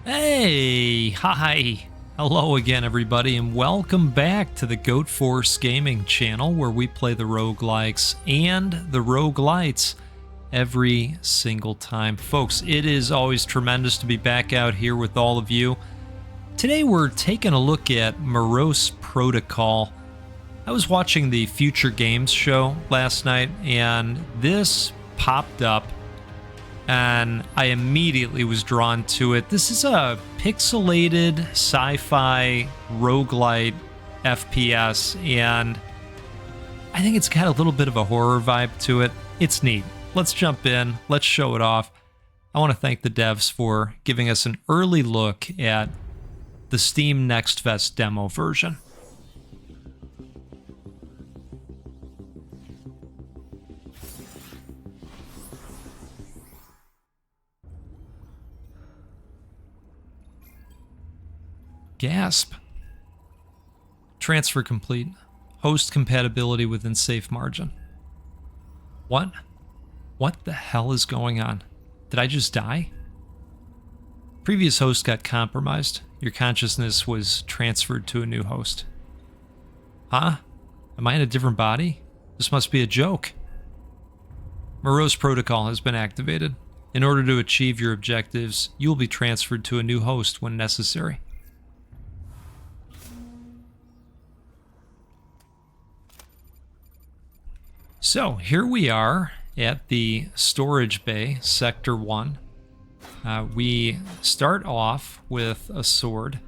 Hey, hi. Hello again, everybody, and welcome back to the Goat Force Gaming channel where we play the roguelikes and the roguelites every single time. Folks, it is always tremendous to be back out here with all of you. Today we're taking a look at Moros Protocol. I was watching the Future Games show last night and this popped up and I immediately was drawn to it. This is a pixelated sci-fi roguelite FPS, and I think it's got a little bit of a horror vibe to it. It's neat. Let's jump in. Let's show it off. I want to thank the devs for giving us an early look at the Steam Next Fest demo version. Gasp. Transfer complete. Host compatibility within safe margin. What? What the hell is going on? Did I just die? Previous host got compromised. Your consciousness was transferred to a new host. Huh? Am I in a different body? This must be a joke. Moros Protocol has been activated. In order to achieve your objectives, you will be transferred to a new host when necessary. So here we are at the storage bay, Sector 1. We start off with a sword.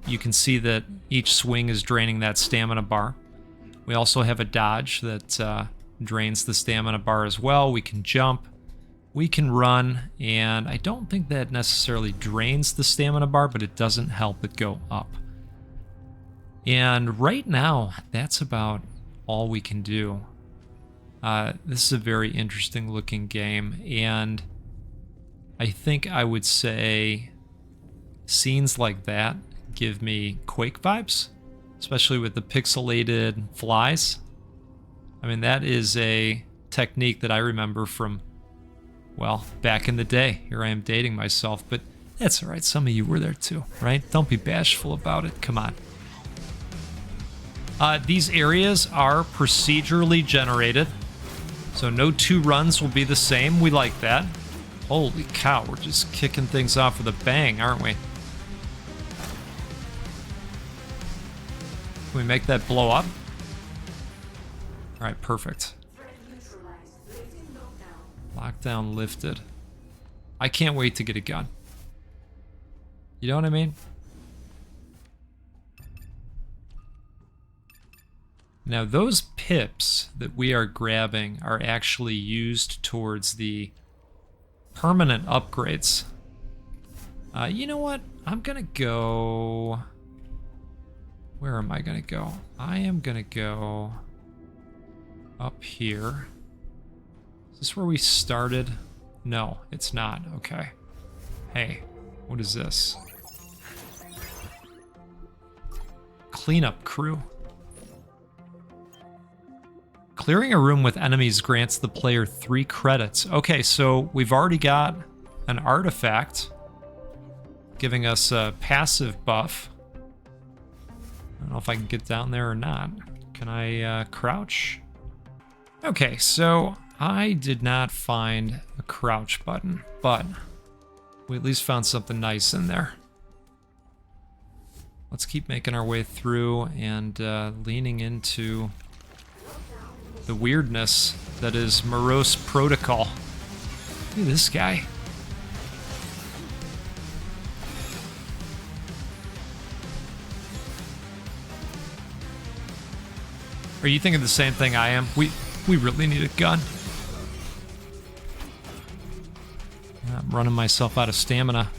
You can see that each swing is draining that stamina bar. We also have a dodge that drains the stamina bar as well. We can jump, we can run, and I don't think that necessarily drains the stamina bar, but it doesn't help it go up. And right now, that's about all we can do. This is a very interesting looking game, and I think I would say scenes like that give me Quake vibes, especially with the pixelated flies. I mean, that is a technique that I remember from, well, back in the day. Here I am dating myself, but that's all right. Some of you were there too, right? Don't be bashful about it. Come on. These areas are procedurally generated. So no two runs will be the same. We like that. Holy cow, we're just kicking things off with a bang, aren't we? Can we make that blow up? All right, perfect. Lockdown lifted. I can't wait to get a gun. You know what I mean? Now, those pips that we are grabbing are actually used towards the permanent upgrades. You know what? I'm gonna go... Where am I gonna go? I am gonna go up here. Is this where we started? No, it's not. Okay. Hey, what is this? Cleanup crew. Clearing a room with enemies grants the player 3 credits. Okay, so we've already got an artifact giving us a passive buff. I don't know if I can get down there or not. Can I crouch? Okay, so I did not find a crouch button, but we at least found something nice in there. Let's keep making our way through and leaning into the weirdness that is Moros Protocol. Look at this guy. Are you thinking the same thing I am? We really need a gun. I'm running myself out of stamina.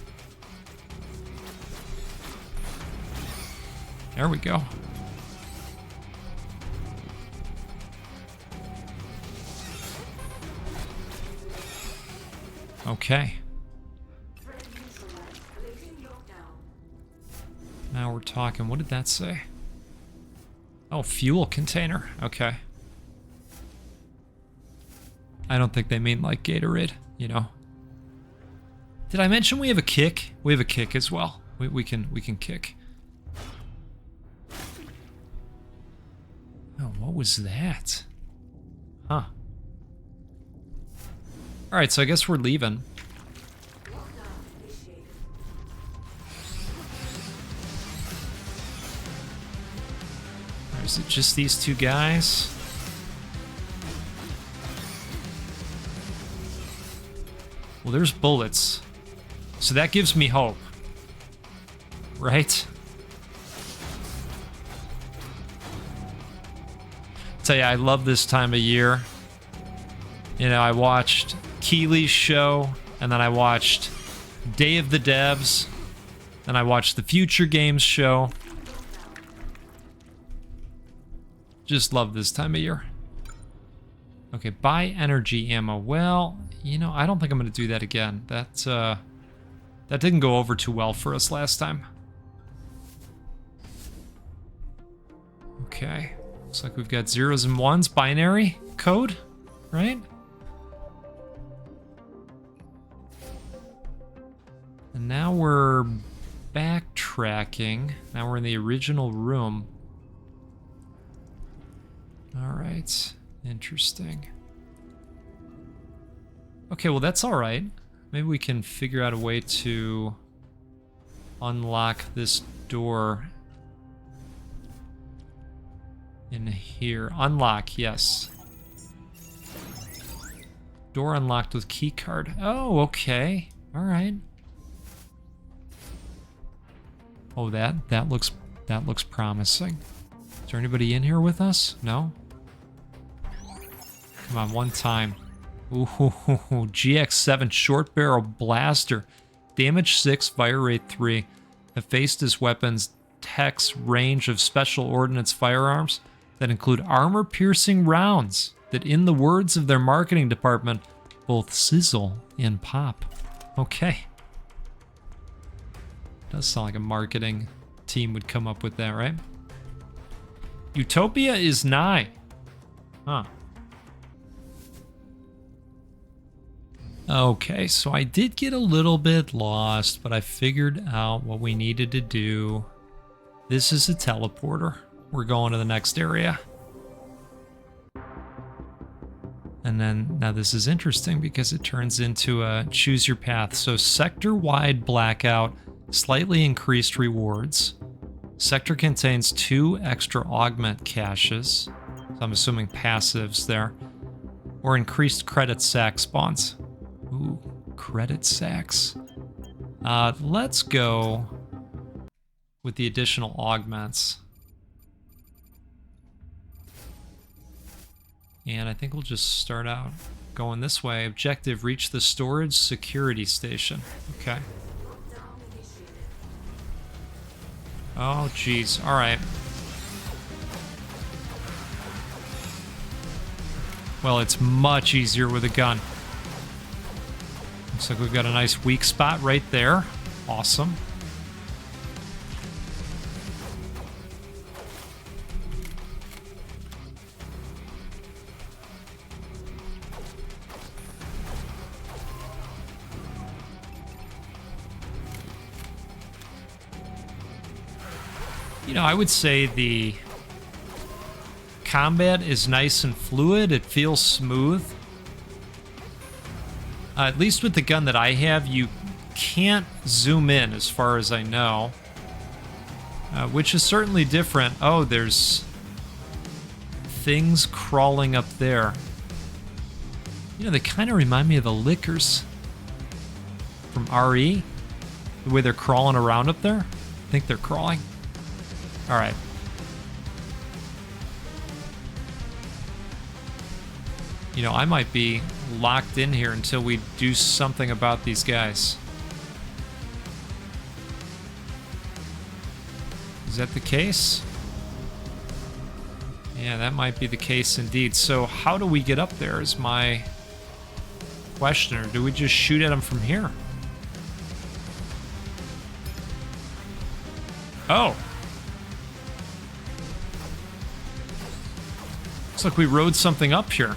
There we go. Okay. Now we're talking. What did that say? Oh, fuel container. Okay. I don't think they mean like Gatorade, you know. Did I mention we have a kick? We have a kick as well. We can kick. Oh, what was that? Huh. Alright, so I guess we're leaving. Or is it just these two guys? Well, there's bullets. So that gives me hope. Right? Tell you, I love this time of year. You know, I watched Keeley's show, and then I watched Day of the Devs, and I watched the Future Games show. Just love this time of year. Okay, buy energy ammo. Well, you know, I don't think I'm going to do that again. That didn't go over too well for us last time. Okay. Looks like we've got zeros and ones. Binary code, right? And now we're backtracking. Now we're in the original room. Alright. Interesting. Okay, well that's alright. Maybe we can figure out a way to unlock this door in here. Unlock, yes. Door unlocked with key card. Oh, okay. Alright. Oh, that looks promising. Is there anybody in here with us? No? Come on, one time. Ooh, GX7 short barrel blaster. Damage 6, fire rate 3. Hephaestus weapons tech's range of special ordnance firearms that include armor-piercing rounds that, in the words of their marketing department, both sizzle and pop. Okay. Does sound like a marketing team would come up with that, right? Utopia is nigh. Huh. Okay, so I did get a little bit lost, but I figured out what we needed to do. This is a teleporter. We're going to the next area. And then, now this is interesting because it turns into a choose your path. So sector-wide blackout, slightly increased rewards. Sector contains 2 extra augment caches. So I'm assuming passives there. Or increased credit sack spawns. Ooh, credit sacks. Let's go with the additional augments. And I think we'll just start out going this way. Objective, reach the storage security station. Okay. Oh, geez. All right. Well, it's much easier with a gun. Looks like we've got a nice weak spot right there. Awesome. You know, I would say the combat is nice and fluid. It feels smooth. At least with the gun that I have, you can't zoom in as far as I know. Which is certainly different. Oh, there's things crawling up there. You know, they kind of remind me of the Lickers from RE. The way they're crawling around up there. I think they're crawling. All right. You know, I might be locked in here until we do something about these guys. Is that the case? Yeah, that might be the case indeed. So how do we get up there is my question. Or do we just shoot at them from here? Oh. Looks like we rode something up here.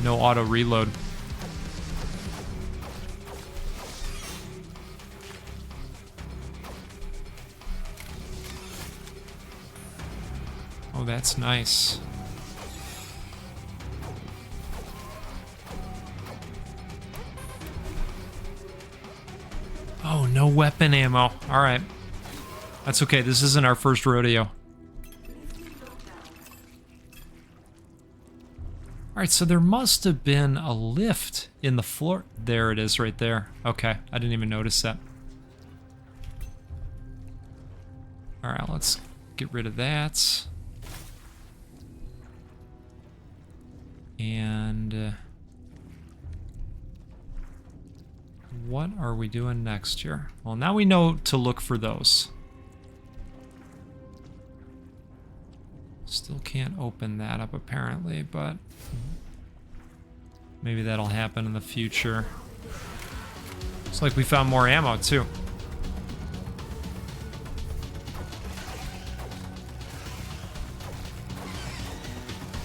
No auto reload. Oh, that's nice. Oh, no weapon ammo. All right. That's okay. This isn't our first rodeo. All right, so there must have been a lift in the floor. There it is right there. Okay, I didn't even notice that. All right, let's get rid of that. And what are we doing next here? Well, now we know to look for those. Still can't open that up apparently, but maybe that'll happen in the future. Looks like we found more ammo too.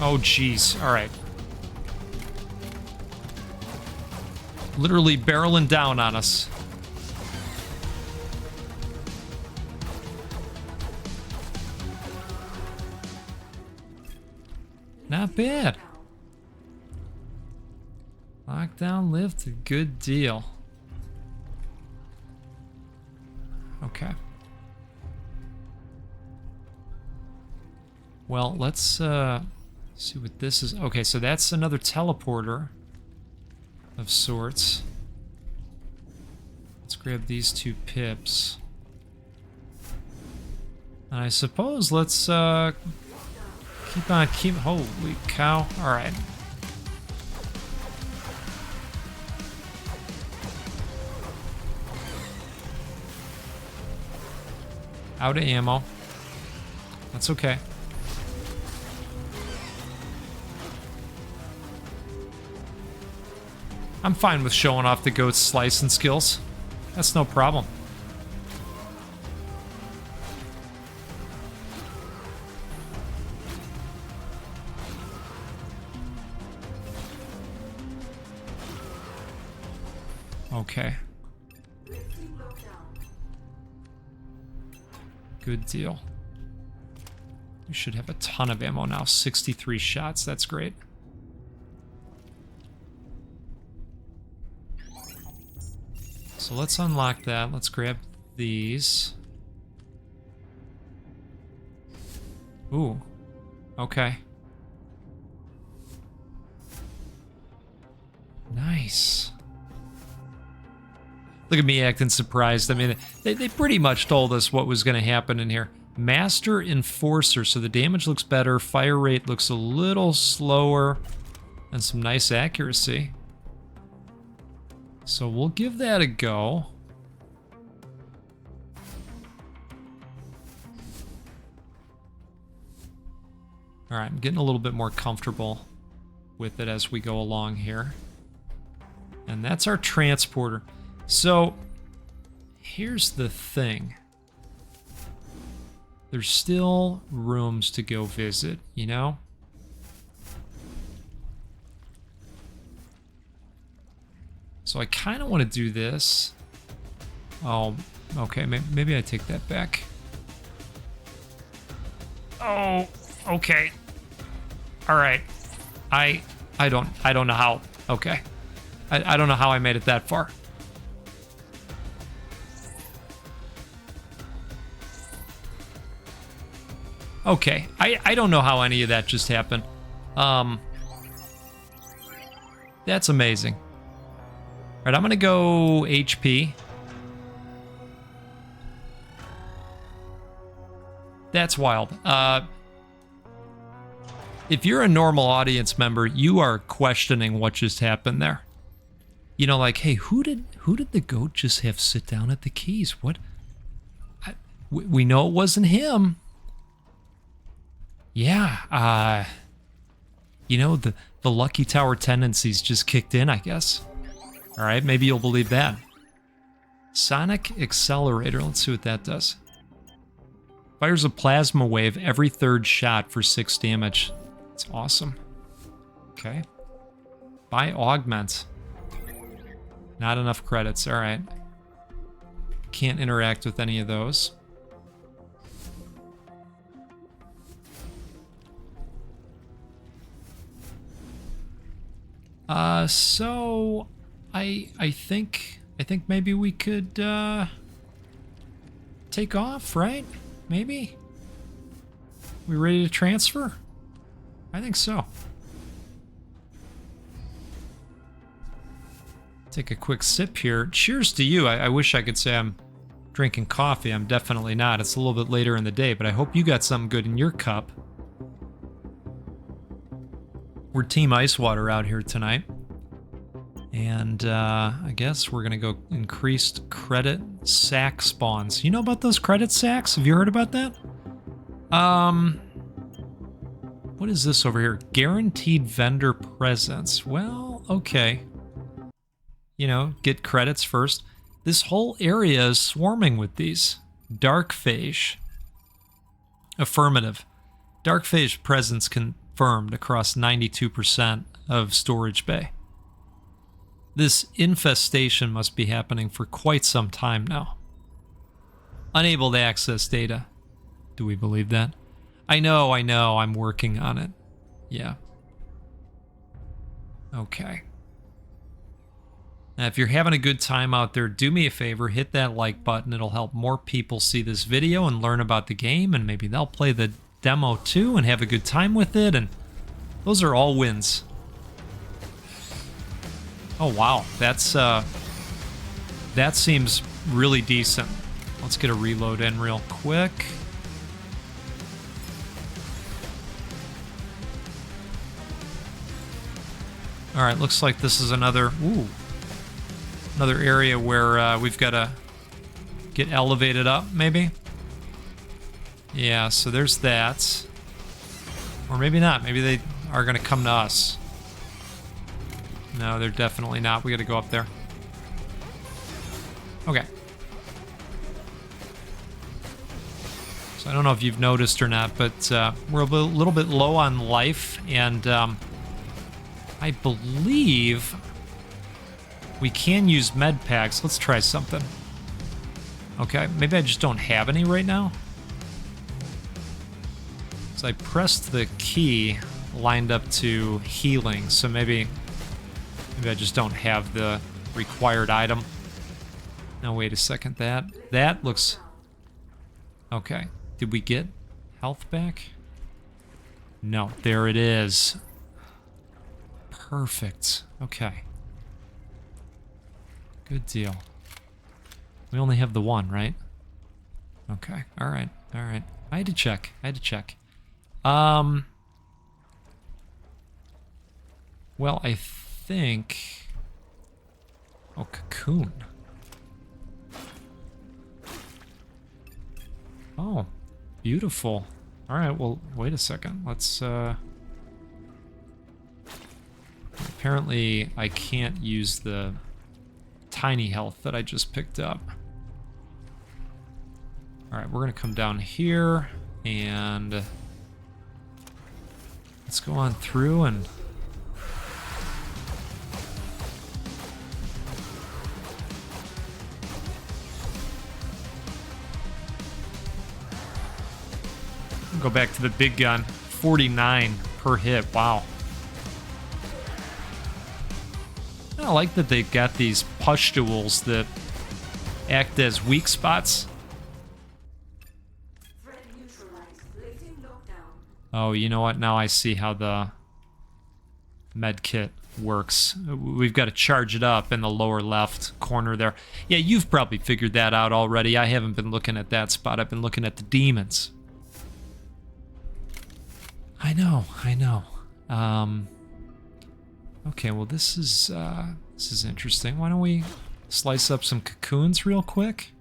Oh geez, all right. Literally barreling down on us. Not bad. Lockdown lift, a good deal. Okay. Well, let's see what this is. Okay, so that's another teleporter of sorts. Let's grab these 2 pips. And I suppose let's keep holy cow. All right. Out of ammo. That's okay. I'm fine with showing off the goat's slicing skills. That's no problem. Okay. Good deal. We should have a ton of ammo now. 63 shots. That's great. So let's unlock that. Let's grab these. Ooh. Okay. Nice. Look at me acting surprised. I mean, they pretty much told us what was going to happen in here. Master Enforcer. So the damage looks better. Fire rate looks a little slower. And some nice accuracy. So we'll give that a go. All right, I'm getting a little bit more comfortable with it as we go along here. And that's our transporter. So here's the thing. There's still rooms to go visit, you know? So I kind of want to do this. Oh, okay, maybe I take that back. Oh, okay. All right. I don't know how. Okay. I don't know how I made it that far. Okay. I don't know how any of that just happened. That's amazing. All right, I'm gonna go HP. That's wild. If you're a normal audience member, you are questioning what just happened there. You know, like, hey, who did the goat just have sit down at the keys? What? We know it wasn't him. Yeah. You know, the Lucky Tower tendencies just kicked in, I guess. All right, maybe you'll believe that. Sonic Accelerator. Let's see what that does. Fires a plasma wave every 3rd shot for 6 damage. It's awesome. Okay. Buy augment. Not enough credits. All right. Can't interact with any of those. So I think maybe we could take off, right? Maybe? We ready to transfer? I think so. Take a quick sip here. Cheers to you. I wish I could say I'm drinking coffee. I'm definitely not. It's a little bit later in the day, but I hope you got something good in your cup. We're Team Ice Water out here tonight. And I guess we're going to go increased credit sack spawns. You know about those credit sacks? Have you heard about that? What is this over here? Guaranteed vendor presence. Well, okay. You know, get credits first. This whole area is swarming with these. Dark phage. Affirmative. Dark phage presence confirmed across 92% of storage bay. This infestation must be happening for quite some time now. Unable to access data. Do we believe that? I know, I'm working on it. Yeah. Okay. Now, if you're having a good time out there, do me a favor, hit that like button. It'll help more people see this video and learn about the game, and maybe they'll play the demo too and have a good time with it, and those are all wins. Oh wow, that seems really decent. Let's get a reload in real quick. All right, looks like this is another area where we've got to get elevated up, maybe. Yeah, so there's that. Or maybe not. Maybe they are going to come to us. No, they're definitely not. We got to go up there. Okay. So I don't know if you've noticed or not, but we're a little bit low on life, and I believe we can use med packs. Let's try something. Okay, maybe I just don't have any right now. So I pressed the key lined up to healing, so maybe I just don't have the required item. Now wait a second, that looks okay. Did we get health back? No, there it is. Perfect. Okay. Good deal. We only have the one, right? Okay. All right. All right. I had to check. Well, I think... Oh, cocoon. Oh, beautiful. All right, well, wait a second. Let's, apparently, I can't use the tiny health that I just picked up. All right, we're gonna come down here, and let's go on through and... Go back to the big gun. 49 per hit. Wow. I like that they've got these pustules that act as weak spots. Oh, you know what? Now I see how the med kit works. We've got to charge it up in the lower left corner there. Yeah, you've probably figured that out already. I haven't been looking at that spot. I've been looking at the demons. I know. Okay, well this is interesting. Why don't we slice up some cocoons real quick?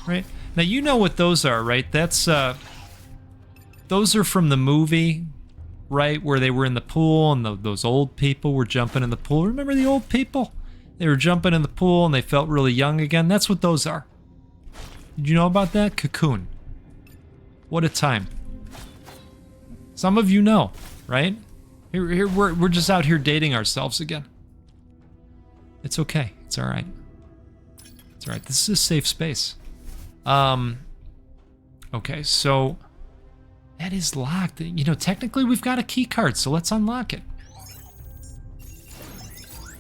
Right? Now you know what those are, right? That's those are from the movie, right? Where they were in the pool and those old people were jumping in the pool. Remember the old people? They were jumping in the pool and they felt really young again. That's what those are. Did you know about that? Cocoon. What a time. Some of you know, right? Here we're just out here dating ourselves again. It's okay. It's all right. It's all right. This is a safe space. Okay, so That is locked. You know, technically we've got a key card, so let's unlock it.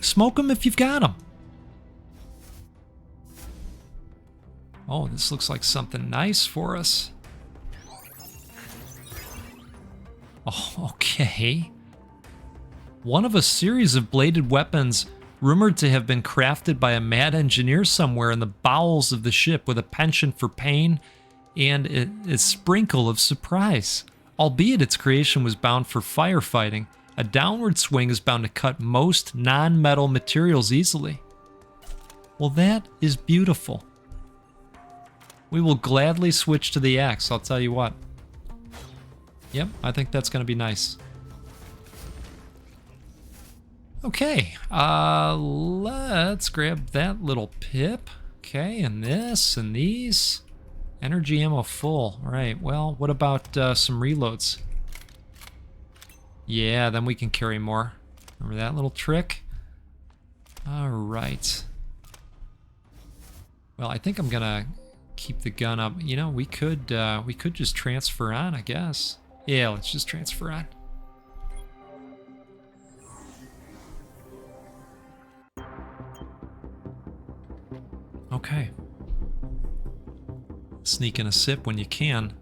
Smoke them if you've got them. Oh, this looks like something nice for us. Oh, okay. One of a series of bladed weapons rumored to have been crafted by a mad engineer somewhere in the bowels of the ship with a penchant for pain and a sprinkle of surprise. Albeit its creation was bound for firefighting, a downward swing is bound to cut most non-metal materials easily. Well, that is beautiful. We will gladly switch to the axe, I'll tell you what. Yep, I think that's going to be nice. Okay, let's grab that little pip. Okay, and this and these. Energy ammo full. All right, well, what about some reloads? Yeah, then we can carry more. Remember that little trick? All right. Well, I think I'm gonna keep the gun up. You know, we could just transfer on, I guess. Yeah, let's just transfer on. Okay. Sneak in a sip when you can.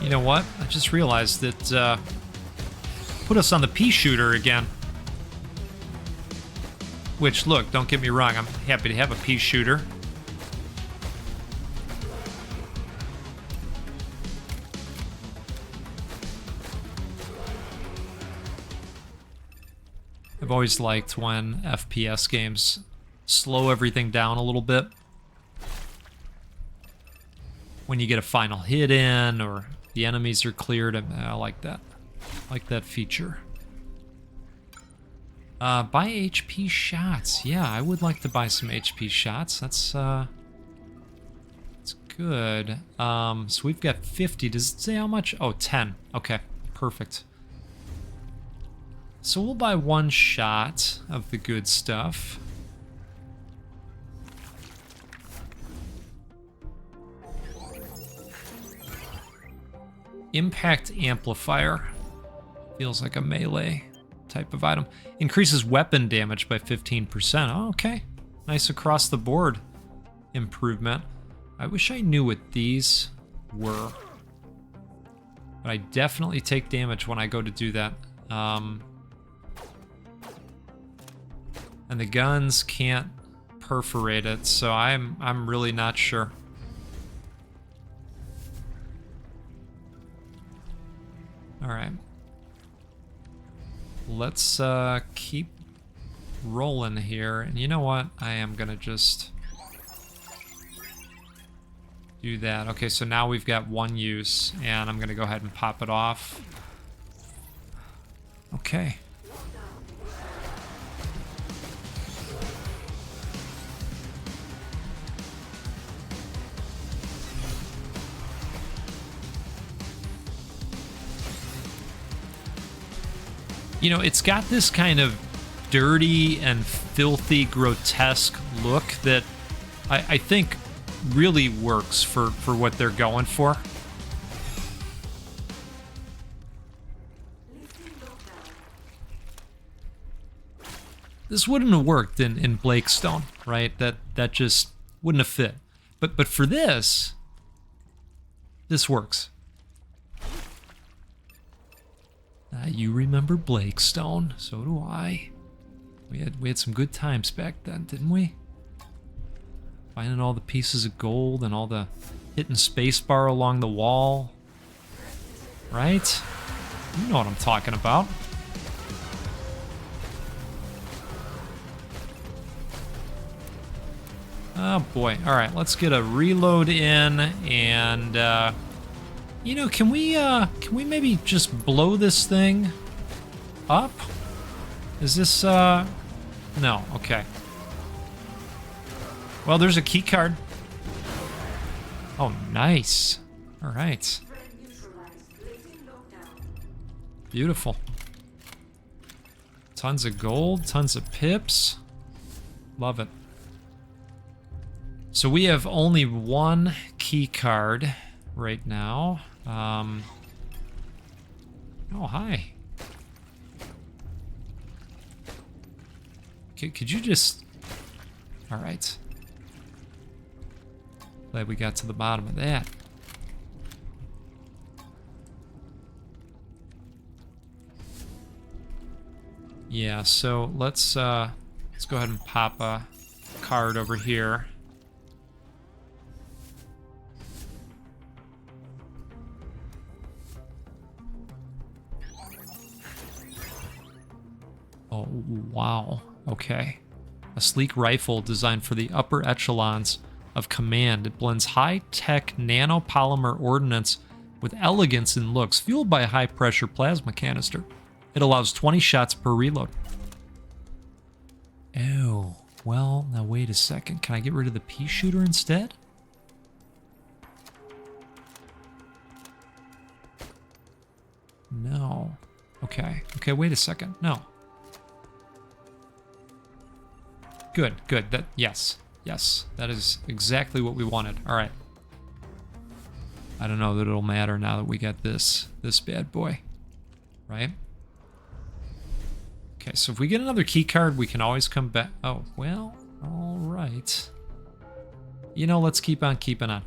You know what? I just realized that put us on the pea shooter again. Which, look, don't get me wrong, I'm happy to have a pea shooter. I've always liked when FPS games slow everything down a little bit. When you get a final hit in, or the enemies are cleared, I like that. I like that feature. Buy HP shots. Yeah, I would like to buy some HP shots. That's good. So we've got 50. Does it say how much? Oh, 10. Okay, perfect. So we'll buy one shot of the good stuff. Impact amplifier. Feels like a melee type of item. Increases weapon damage by 15%. Oh, okay. Nice across the board improvement. I wish I knew what these were. But I definitely take damage when I go to do that. And the guns can't perforate it, so I'm really not sure. All right. Let's keep rolling here. And you know what? I am gonna just do that. Okay, so now we've got one use, and I'm gonna go ahead and pop it off. Okay. You know, it's got this kind of dirty and filthy, grotesque look that I think really works for what they're going for. This wouldn't have worked in Blakestone, right? That just wouldn't have fit. But for this works. You remember Blakestone, so do I. We had some good times back then, didn't we? Finding all the pieces of gold and all the hitting spacebar along the wall. Right? You know what I'm talking about. Oh boy. Alright, let's get a reload in and you know, can we maybe just blow this thing up? Is this no, okay. Well, there's a key card. Oh, nice. All right. Beautiful. Tons of gold, tons of pips. Love it. So we have only one key card right now. Oh, hi. Could you just... All right. Glad we got to the bottom of that. Yeah, so let's go ahead and pop a card over here. Oh, wow. Okay. A sleek rifle designed for the upper echelons of command. It blends high-tech nanopolymer ordnance with elegance in looks, fueled by a high-pressure plasma canister. It allows 20 shots per reload. Oh, well, now wait a second. Can I get rid of the pea shooter instead? No. Okay. Okay, wait a second. No. Good, good. Yes. Yes. That is exactly what we wanted. All right. I don't know that it'll matter now that we got this bad boy. Right? Okay, so if we get another key card, we can always come back. Oh, well, all right. You know, let's keep on keeping on.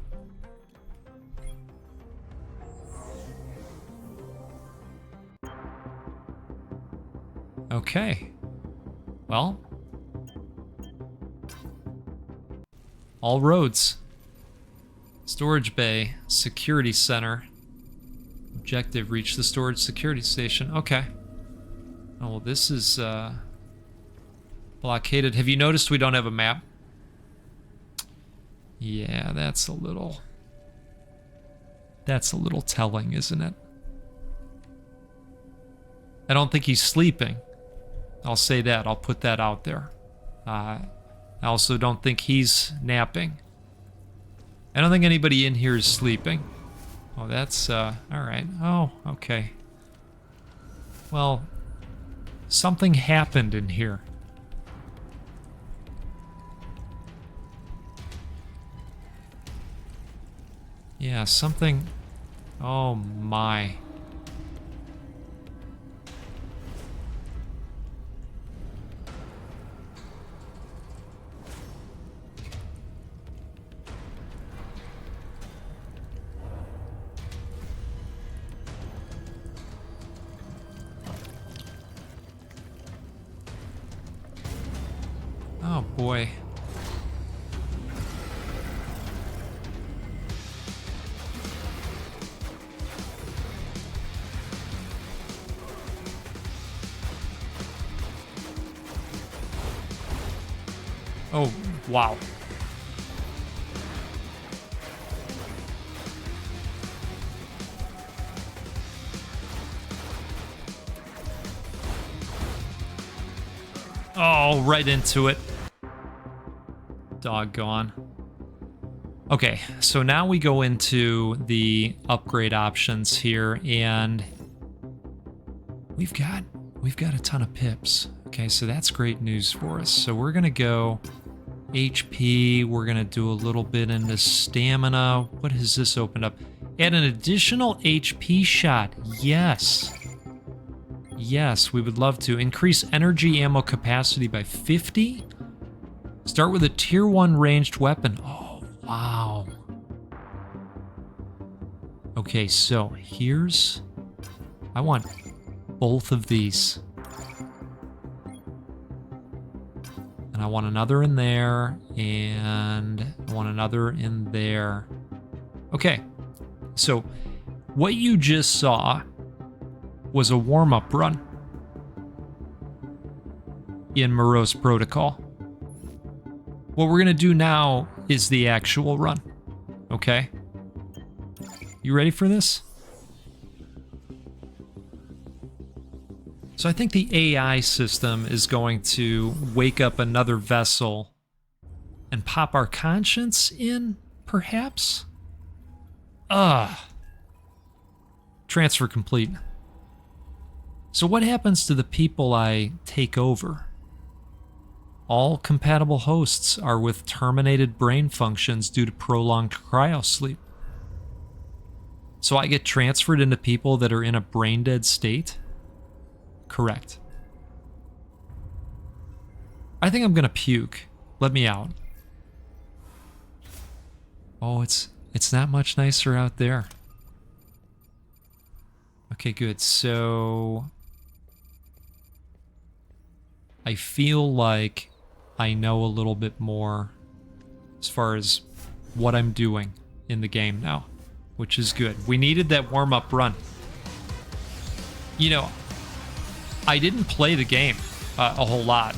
Okay. Well, all roads. Storage bay, security center. Objective, reach the storage security station. Okay. Oh, well, this is blockaded. Have you noticed we don't have a map? Yeah, that's a little telling, isn't it? I don't think he's sleeping. I'll say that. I'll put that out there. I also don't think he's napping. I don't think anybody in here is sleeping. Oh, that's, all right. Oh, okay. Well, something happened in here. Yeah, something... Oh, my. Oh, boy. Oh, wow. Oh, right into it. Doggone. Okay, so now we go into the upgrade options here, and we've got a ton of pips. Okay, so that's great news for us. So we're gonna go HP, we're gonna do a little bit into stamina. What has this opened up? Add an additional HP shot. Yes. Yes, we would love to. Increase energy ammo capacity by 50. Start with a tier 1 ranged weapon. Oh, wow. Okay, so here's... I want both of these. And I want another in there, and I want another in there. Okay, so what you just saw was a warm-up run in Moros Protocol. What we're gonna do now is the actual run, okay? You ready for this? So I think the AI system is going to wake up another vessel and pop our conscience in, perhaps? Transfer complete. So what happens to the people I take over? All compatible hosts are with terminated brain functions due to prolonged cryosleep. So I get transferred into people that are in a brain-dead state? Correct. I think I'm gonna puke. Let me out. Oh, it's not much nicer out there. Okay, good. So I feel like I know a little bit more as far as what I'm doing in the game now, which is good. We needed that warm-up run. You know, I didn't play the game a whole lot.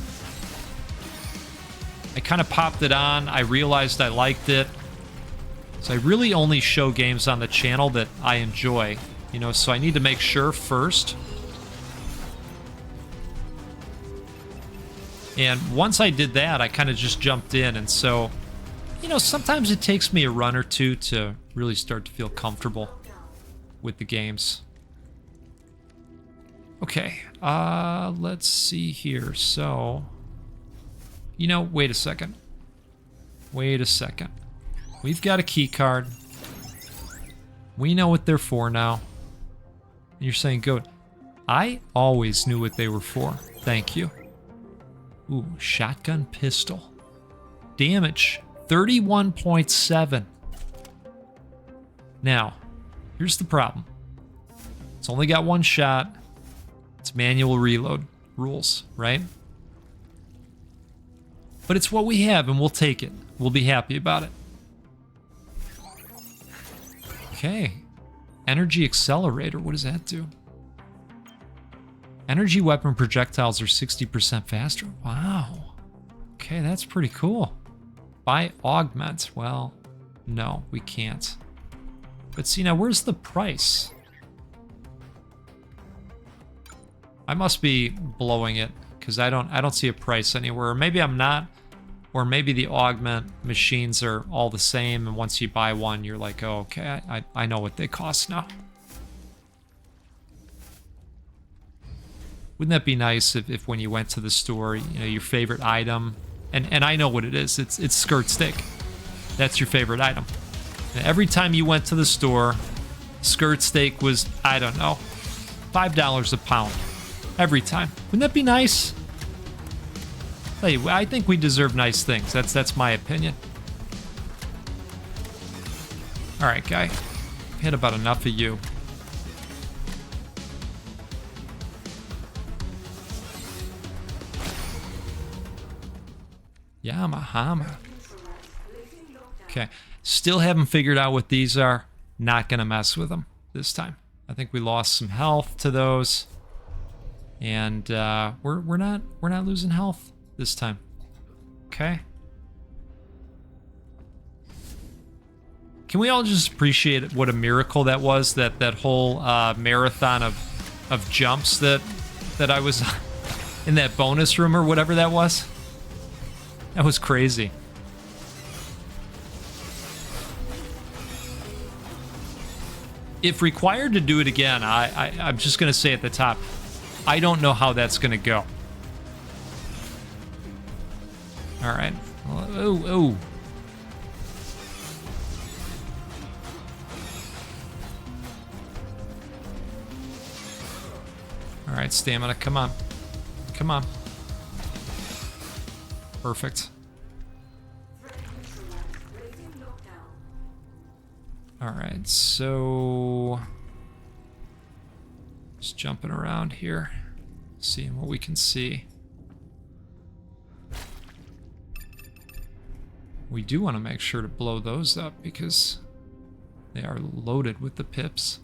I kind of popped it on. I realized I liked it. So I really only show games on the channel that I enjoy, you know, so I need to make sure first. And once I did that, I kind of just jumped in. And so, you know, sometimes it takes me a run or two to really start to feel comfortable with the games. Okay, let's see here. So, you know, wait a second. Wait a second. We've got a key card. We know what they're for now. And you're saying, Goat, I always knew what they were for. Thank you. Ooh, shotgun pistol. Damage, 31.7. Now, here's the problem. It's only got one shot. It's manual reload rules, right? But it's what we have, and we'll take it. We'll be happy about it. Okay. Energy accelerator, what does that do? Energy weapon projectiles are 60% faster. Wow. Okay, that's pretty cool. Buy augment. Well, no, we can't. But see, now where's the price? I must be blowing it because I don't see a price anywhere. Or maybe I'm not. Or maybe the augment machines are all the same, and once you buy one, you're like, oh, okay, I know what they cost now. Wouldn't that be nice if when you went to the store, you know, your favorite item, and I know what it is, it's skirt steak. That's your favorite item. And every time you went to the store, skirt steak was, I don't know, $5 a pound. Every time. Wouldn't that be nice? Hey, I think we deserve nice things. That's my opinion. All right, guy. I've had about enough of you. Yamahama. Okay. Still haven't figured out what these are. Not gonna mess with them this time. I think we lost some health to those. And we're not losing health this time. Okay. Can we all just appreciate what a miracle that was, that whole marathon of jumps that I was in that bonus room or whatever that was? That was crazy. If required to do it again, I'm just going to say at the top, I don't know how that's going to go. All right. Oh. All right, stamina, come on. Come on. Perfect. All right, so just jumping around here, seeing what we can see. We do want to make sure to blow those up because they are loaded with the pips.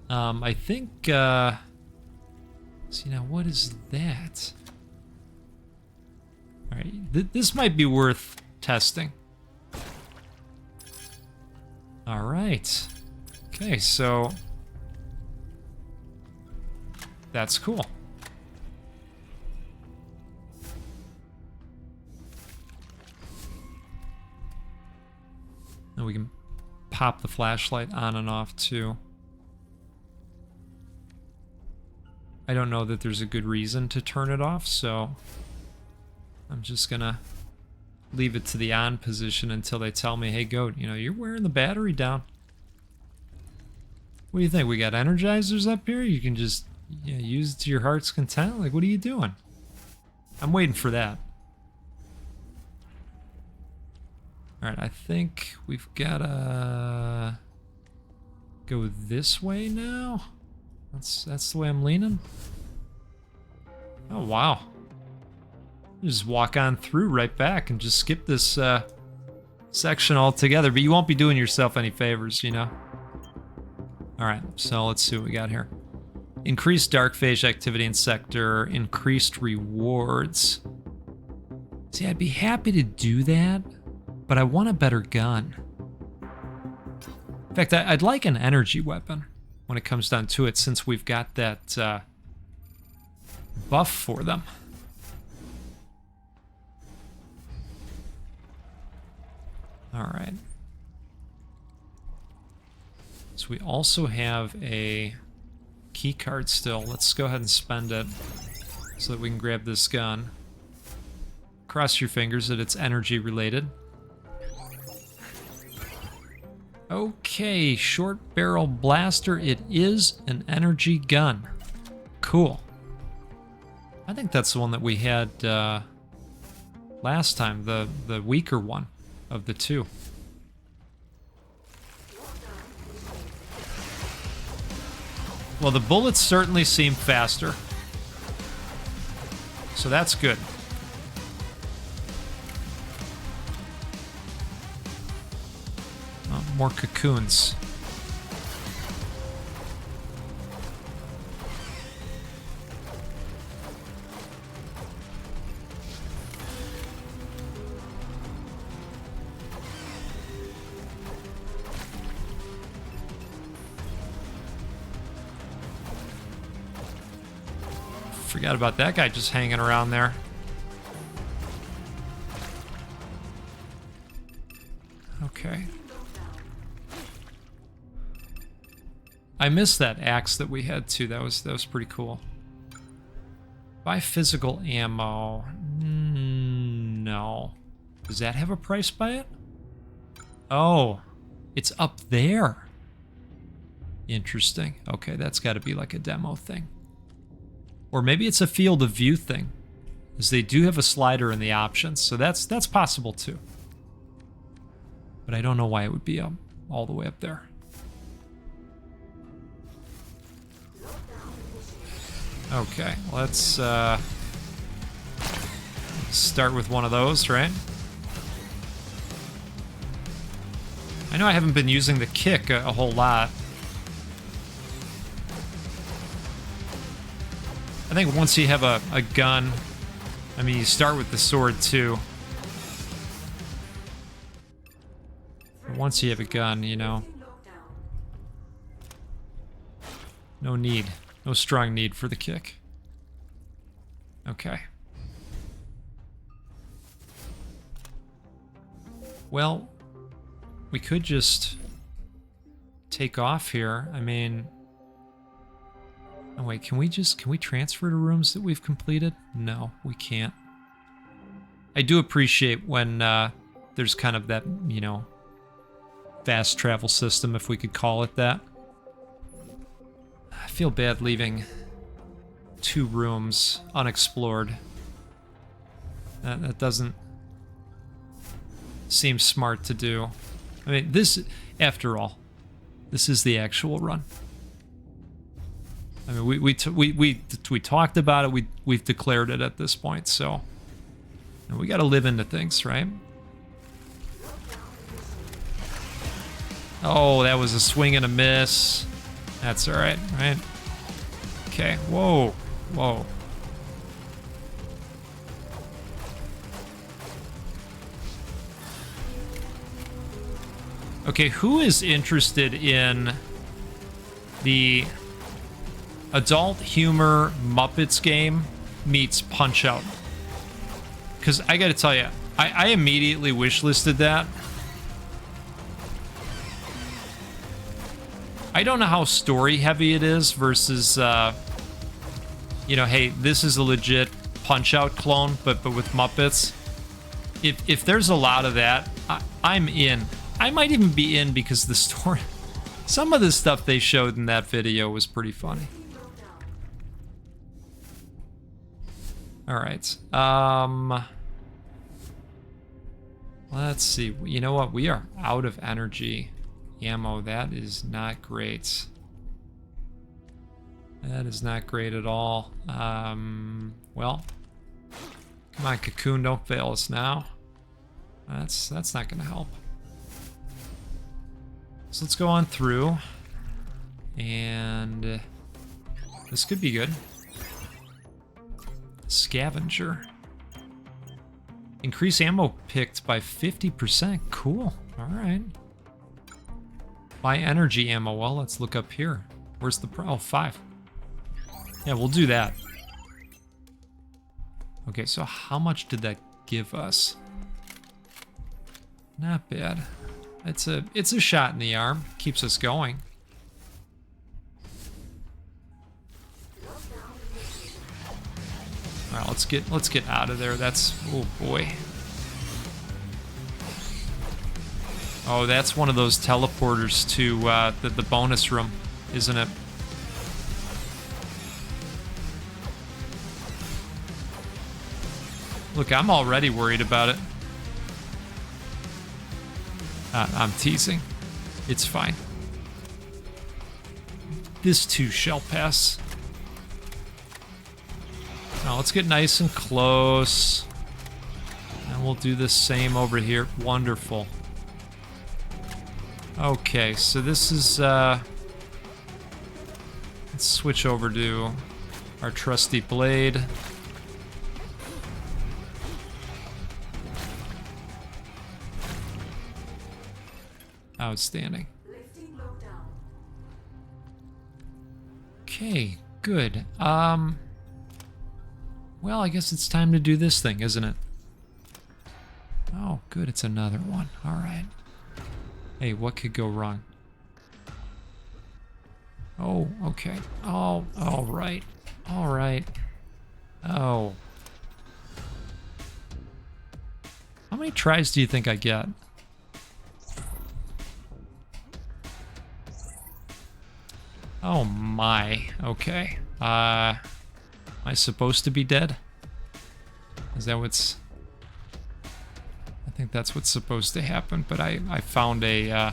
I think, see now what is that? All right, this might be worth testing. All right. Okay, so that's cool. And we can pop the flashlight on and off too. I don't know that there's a good reason to turn it off, so I'm just gonna leave it to the on position until they tell me, hey, goat, you know, you're wearing the battery down. What do you think? We got energizers up here? You can just use it to your heart's content? Like, what are you doing? I'm waiting for that. Alright, I think we've gotta go this way now. That's the way I'm leaning. Oh, wow. Just walk on through right back and just skip this section altogether. But you won't be doing yourself any favors, you know? Alright, so let's see what we got here. Increased dark phase activity in sector, increased rewards. See, I'd be happy to do that, but I want a better gun. In fact, I'd like an energy weapon when it comes down to it, since we've got that buff for them. Alright. So we also have a key card still. Let's go ahead and spend it so that we can grab this gun. Cross your fingers that it's energy related. Okay, short barrel blaster. It is an energy gun. Cool. I think that's the one that we had last time, the weaker one of the two. Well, the bullets certainly seem faster, so that's good. More cocoons. Forgot about that guy just hanging around there. Okay. I missed that axe that we had too. That was pretty cool. Buy physical ammo. No. Does that have a price by it? Oh, it's up there. Interesting. Okay, that's got to be like a demo thing. Or maybe it's a field of view thing, as they do have a slider in the options, so that's possible too. But I don't know why it would be all the way up there. Okay, let's start with one of those, right? I know I haven't been using the kick a whole lot. I think once you have a gun, I mean, you start with the sword too. But once you have a gun, you know, no need. No strong need for the kick. Okay. Well, we could just take off here. I mean... Oh wait, can we transfer to rooms that we've completed? No, we can't. I do appreciate when there's kind of that, you know, fast travel system, if we could call it that. I feel bad leaving 2 rooms unexplored. That doesn't seem smart to do. I mean, this, after all, this is the actual run. I mean, we talked about it. We've declared it at this point, so we got to live into things, right? Oh, that was a swing and a miss. That's all right, right? Okay. Whoa, whoa. Okay, who is interested in the Adult Humor Muppets game meets Punch-Out? Because I gotta tell you, I immediately wishlisted that. I don't know how story heavy it is versus you know, hey, this is a legit Punch-Out clone, but with Muppets. If there's a lot of that, I'm in. I might even be in because the story, some of the stuff they showed in that video was pretty funny. All right. Let's see. You know what? We are out of energy ammo. That is not great. That is not great at all. Well, come on, Cocoon, don't fail us now. That's not gonna help. So let's go on through, and this could be good. Scavenger. Increase ammo picked by 50%. Cool. All right. Buy energy ammo. Well, let's look up here. Where's the oh, 5. Yeah, we'll do that. Okay, so how much did that give us? Not bad. It's a shot in the arm. Keeps us going. All right, let's get out of there. That's, oh boy. Oh, that's one of those teleporters to the bonus room, isn't it? Look, I'm already worried about it. I'm teasing. It's fine. This too shall pass. Now let's get nice and close. And we'll do the same over here. Wonderful. Okay, so this is... let's switch over to our trusty blade. Outstanding. Okay, good. Well, I guess it's time to do this thing, isn't it? Oh, good, it's another one. All right. Hey, what could go wrong? Oh, okay. Oh, all right. All right. Oh. How many tries do you think I get? Oh my, okay. Am I supposed to be dead? Is that what's... I think that's what's supposed to happen, but I found a...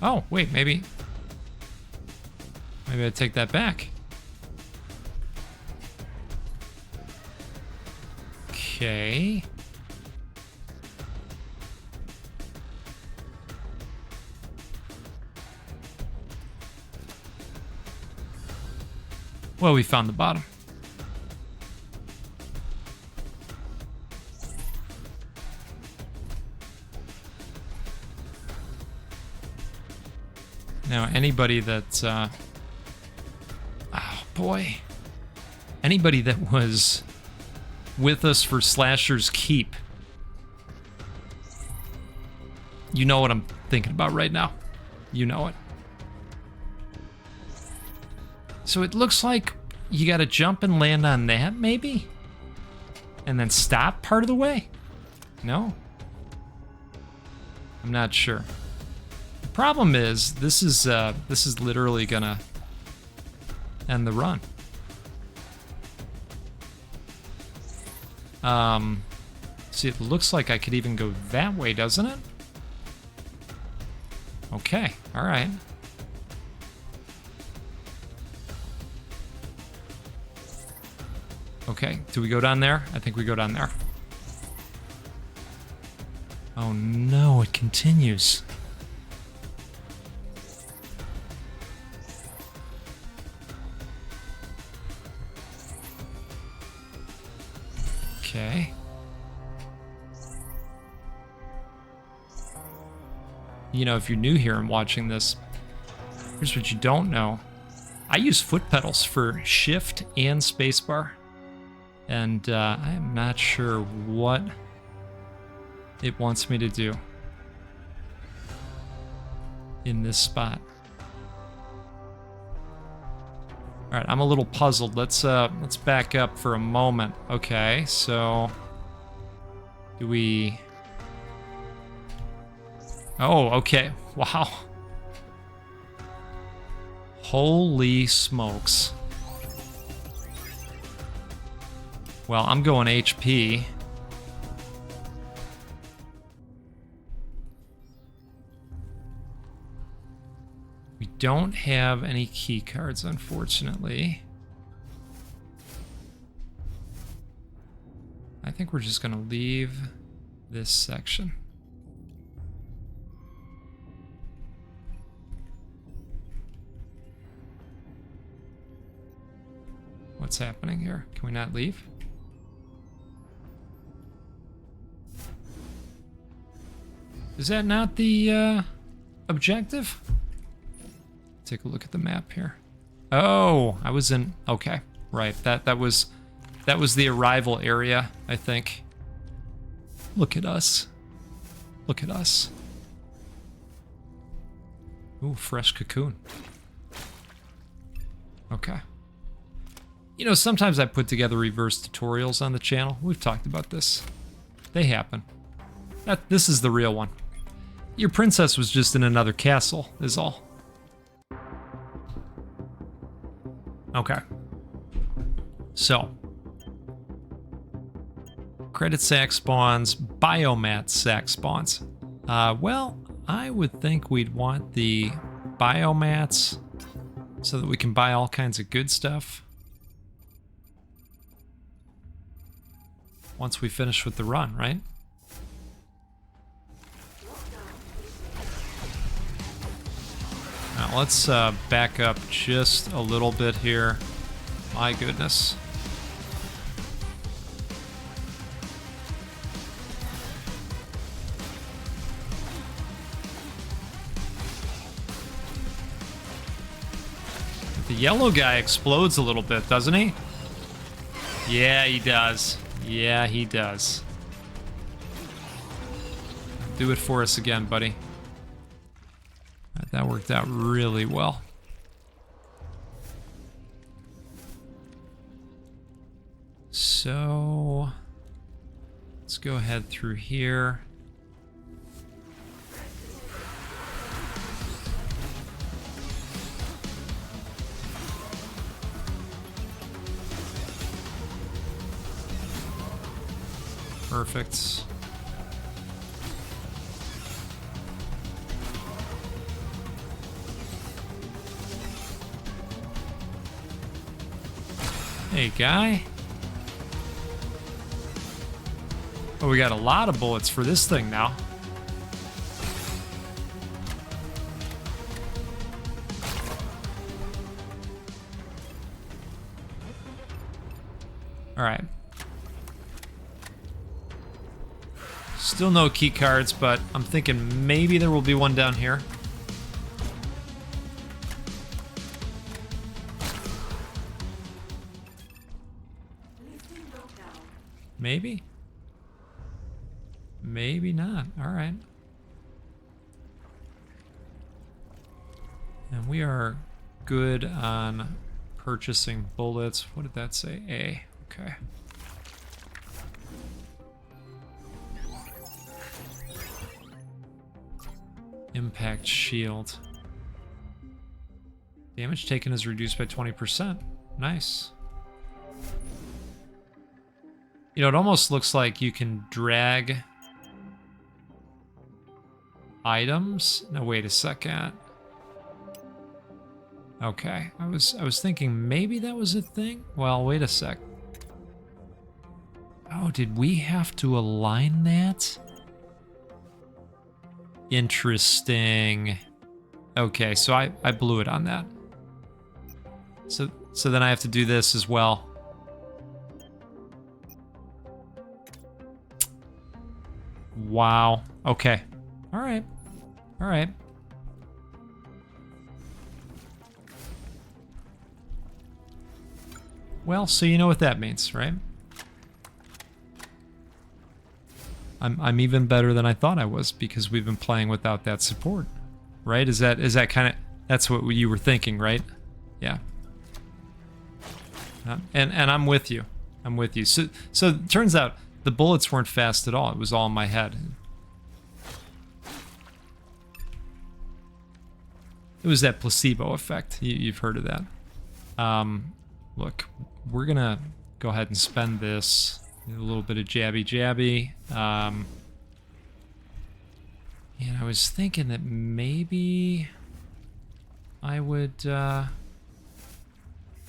Oh, wait, maybe I take that back. Okay. Well, we found the bottom. Now, anybody that, oh boy. Anybody that was with us for Slasher's Keep, you know what I'm thinking about right now. You know it. So it looks like you gotta jump and land on that, maybe? And then stop part of the way? No? I'm not sure. The problem is, this is literally gonna end the run. See, it looks like I could even go that way, doesn't it? Okay, all right. Okay, do we go down there? I think we go down there. Oh no, it continues. Okay. You know, if you're new here and watching this, here's what you don't know. I use foot pedals for shift and spacebar. And I am not sure what it wants me to do in this spot. All right, I'm a little puzzled. Let's back up for a moment. Okay, so do we? Oh, okay. Wow. Holy smokes. Well, I'm going HP. We don't have any key cards, unfortunately. I think we're just going to leave this section. What's happening here? Can we not leave? Is that not the objective? Take a look at the map here. Oh, I was in. Okay, right. That was the arrival area, I think. Look at us. Look at us. Ooh, fresh cocoon. Okay. You know, sometimes I put together reverse tutorials on the channel. We've talked about this. They happen. This is the real one. Your princess was just in another castle, is all. Okay. So. Credit sack spawns, biomat sack spawns. Well, I would think we'd want the biomats so that we can buy all kinds of good stuff once we finish with the run, right? Now let's back up just a little bit here. My goodness. The yellow guy explodes a little bit, doesn't he? Yeah, he does. Yeah, he does. Do it for us again, buddy. That worked out really well. So, let's go ahead through here. Perfect. Hey, guy. Oh, we got a lot of bullets for this thing now. All right. Still no key cards, but I'm thinking maybe there will be one down here. Maybe? Maybe not. All right. And we are good on purchasing bullets. What did that say? A. Okay. Impact shield. Damage taken is reduced by 20%. Nice. You know, it almost looks like you can drag items. No, wait a second. Okay, I was thinking maybe that was a thing. Well, wait a sec. Oh, did we have to align that? Interesting. Okay, so I blew it on that. So then I have to do this as well. Wow. Okay. All right. All right. Well, so you know what that means, right? I'm even better than I thought I was because we've been playing without that support, right? Is that kind of, that's what you were thinking, right? Yeah. And I'm with you. I'm with you. So it turns out the bullets weren't fast at all. It was all in my head. It was that placebo effect. You've heard of that. Look, we're gonna go ahead and spend this. A little bit of jabby. And I was thinking that maybe I would,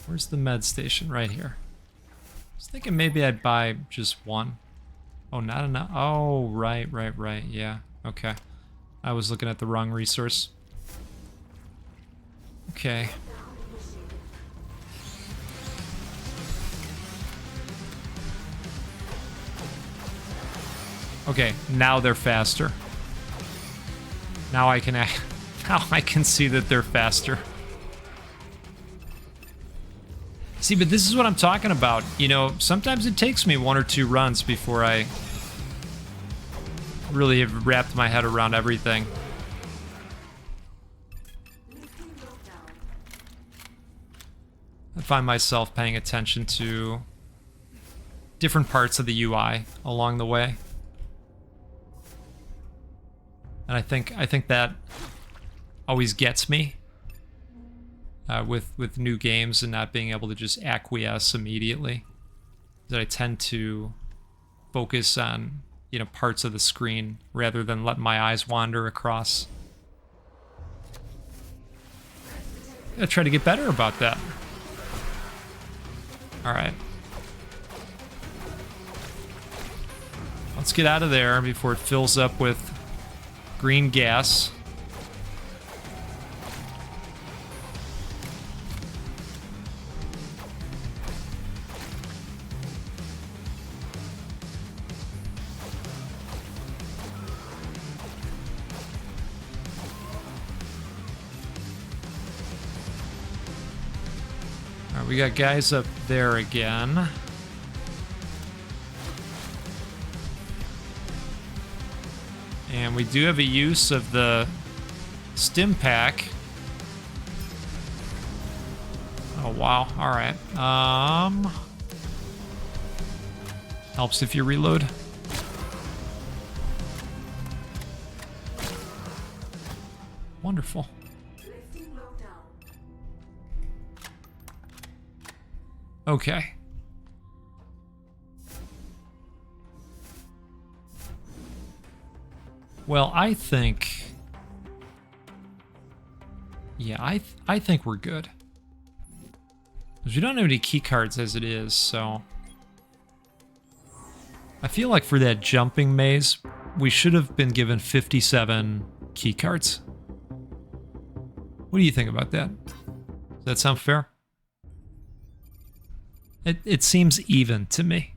where's the med station? Right here. I was thinking maybe I'd buy just one. Oh, not enough. Oh, right. Yeah, okay. I was looking at the wrong resource. Okay. Okay, now they're faster. Now I can see that they're faster. See, but this is what I'm talking about. You know, sometimes it takes me 1 or 2 runs before I really have wrapped my head around everything. I find myself paying attention to different parts of the UI along the way. And I think that always gets me with new games and not being able to just acquiesce immediately. That I tend to focus on, you know, parts of the screen rather than let my eyes wander across. I try to get better about that. All right. Let's get out of there before it fills up with green gas. All right, we got guys up there again. And we do have a use of the stim pack. Oh, wow. All right. Helps if you reload. Wonderful. Okay. Well, I think... Yeah, I think we're good. Because we don't have any key cards as it is, so... I feel like for that jumping maze, we should have been given 57 key cards. What do you think about that? Does that sound fair? It seems even to me.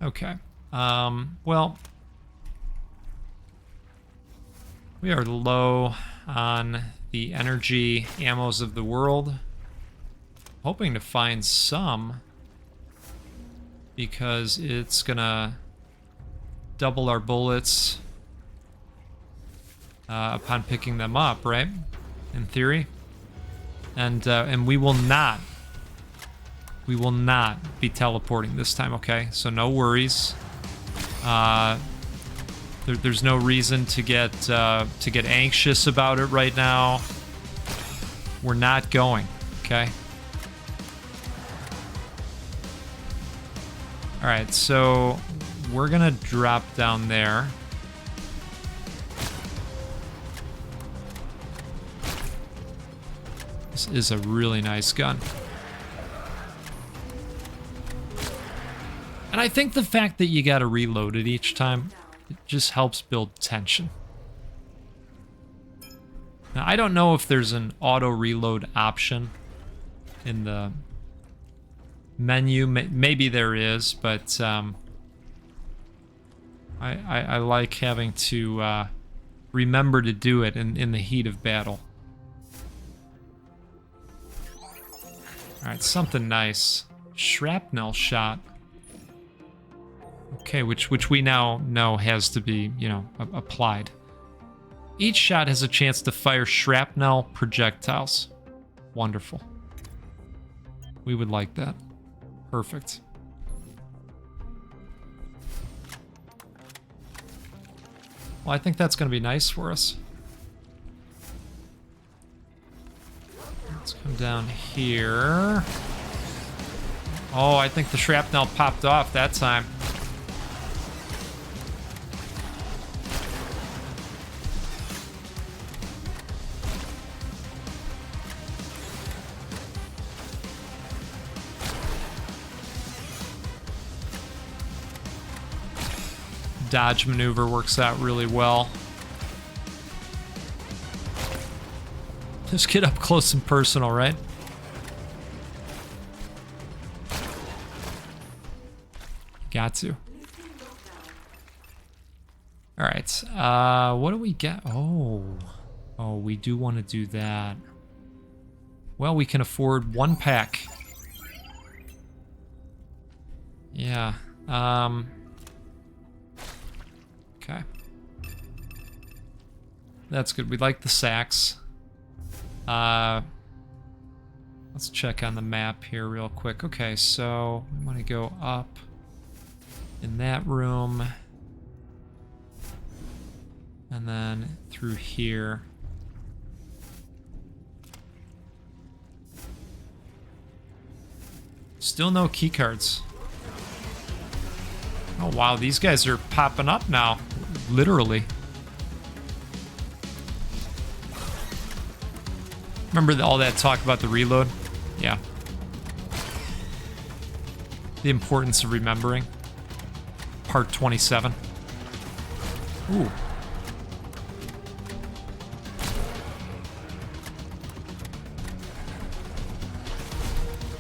Okay. Well, we are low on the energy ammos of the world. Hoping to find some, because it's gonna double our bullets upon picking them up, right? In theory. And we will not be teleporting this time, okay? So no worries. There's no reason to get anxious about it right now. We're not going, okay? All right, so we're gonna drop down there. This is a really nice gun. And I think the fact that you gotta reload it each time, it just helps build tension. Now, I don't know if there's an auto reload option in the menu. Maybe there is, but I like having to remember to do it in the heat of battle. All right, something nice. Shrapnel shot. Okay, which we now know has to be, you know, applied. Each shot has a chance to fire shrapnel projectiles. Wonderful. We would like that. Perfect. Well, I think that's going to be nice for us. Let's come down here. Oh, I think the shrapnel popped off that time. Dodge maneuver works out really well. Just get up close and personal, right? Got to. All right. What do we get? Oh, we do want to do that. Well, we can afford one pack. Yeah. Okay. That's good. We like the sacks. Let's check on the map here real quick. Okay, so we want to go up in that room. And then through here. Still no key cards. Oh wow, these guys are popping up now. Literally. Remember all that talk about the reload? Yeah. The importance of remembering. Part 27. Ooh.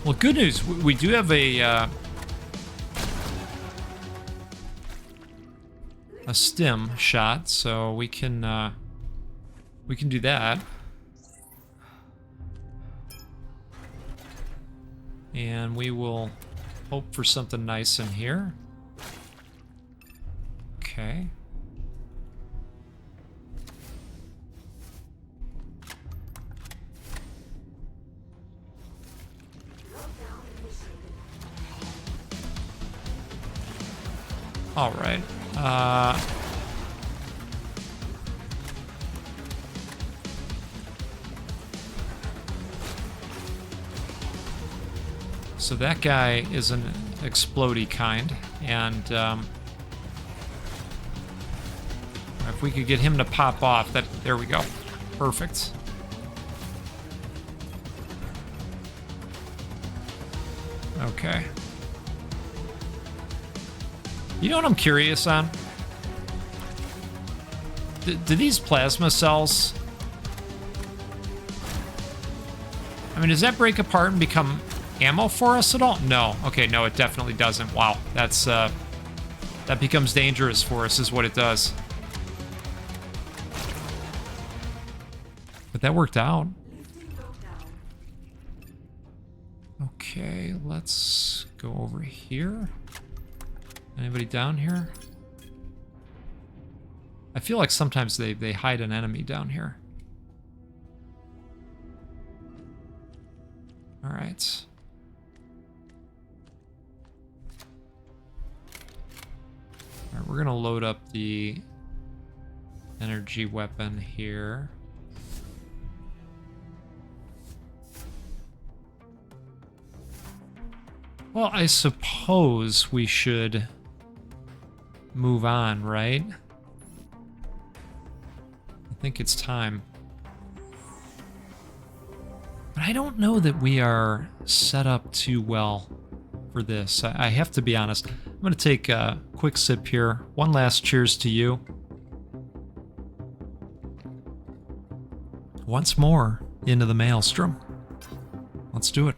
Well, good news. We do have a stim shot, so we can do that. And we will hope for something nice in here. Okay. All right. So that guy is an explodey kind, and if we could get him to pop off, there we go. Perfect. Okay. You know what I'm curious on? Do these plasma cells... I mean, does that break apart and become ammo for us at all? No. Okay, no, it definitely doesn't. Wow, that's, that becomes dangerous for us is what it does. But that worked out. Okay, let's go over here. Anybody down here? I feel like sometimes they hide an enemy down here. All right. All right, we're gonna load up the energy weapon here. Well, I suppose we should move on, right? I think it's time. But I don't know that we are set up too well for this. I have to be honest. I'm going to take a quick sip here. One last cheers to you. Once more into the maelstrom. Let's do it.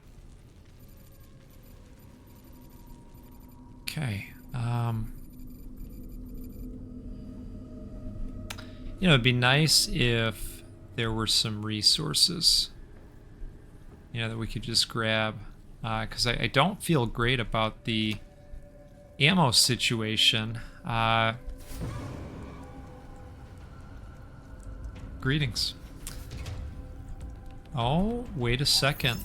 Okay. You know, it'd be nice if there were some resources, you know, that we could just grab, because I don't feel great about the ammo situation. Greetings. Oh, wait a second.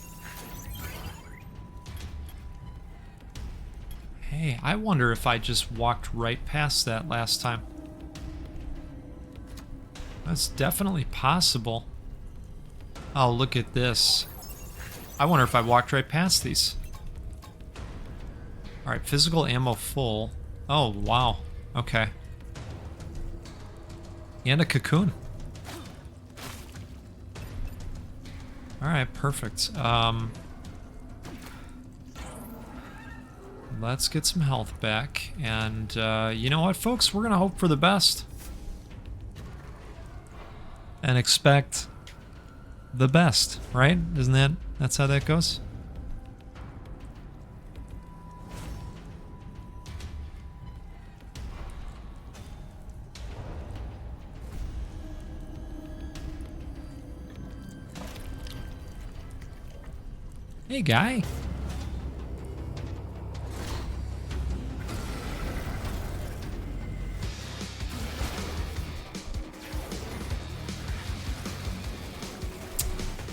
Hey, I wonder if I just walked right past that last time. That's definitely possible. Oh, look at this. I wonder if I walked right past these. Alright, physical ammo full. Oh, wow. Okay. And a cocoon. Alright, perfect. Let's get some health back. And you know what, folks? We're going to hope for the best. And expect the best, right? That's how that goes? Hey, guy.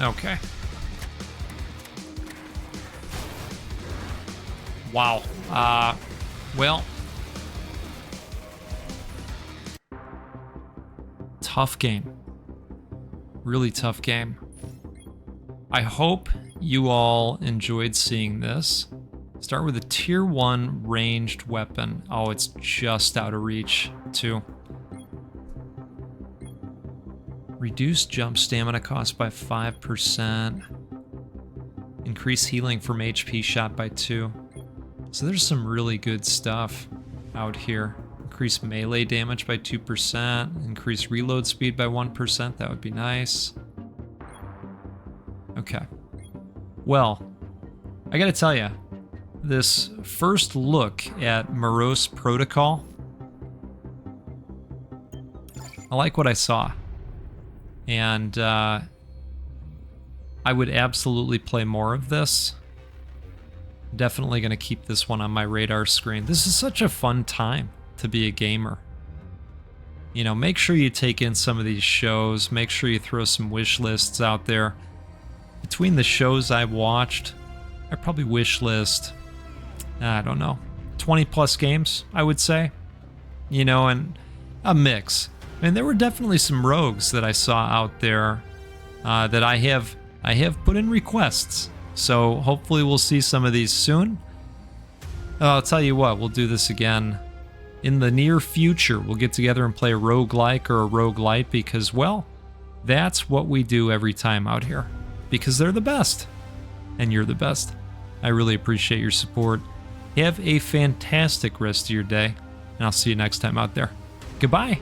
Okay. Wow. Well. Tough game. Really tough game. I hope you all enjoyed seeing this. Start with a tier 1 ranged weapon. Oh, it's just out of reach, too. Reduce jump stamina cost by 5%. Increase healing from HP shot by 2. So there's some really good stuff out here. Increase melee damage by 2%. Increase reload speed by 1%. That would be nice. Okay. Well, I gotta tell you, this first look at Moros Protocol, I like what I saw. And I would absolutely play more of this. Definitely going to keep this one on my radar screen. This is such a fun time to be a gamer. You know, make sure you take in some of these shows. Make sure you throw some wish lists out there. Between the shows I've watched, I probably wish list, I don't know, 20 plus games, I would say. You know, and a mix. And there were definitely some rogues that I saw out there that I have put in requests. So hopefully we'll see some of these soon. I'll tell you what, we'll do this again in the near future. We'll get together and play a roguelike or a roguelite because, well, that's what we do every time out here. Because they're the best. And you're the best. I really appreciate your support. Have a fantastic rest of your day. And I'll see you next time out there. Goodbye.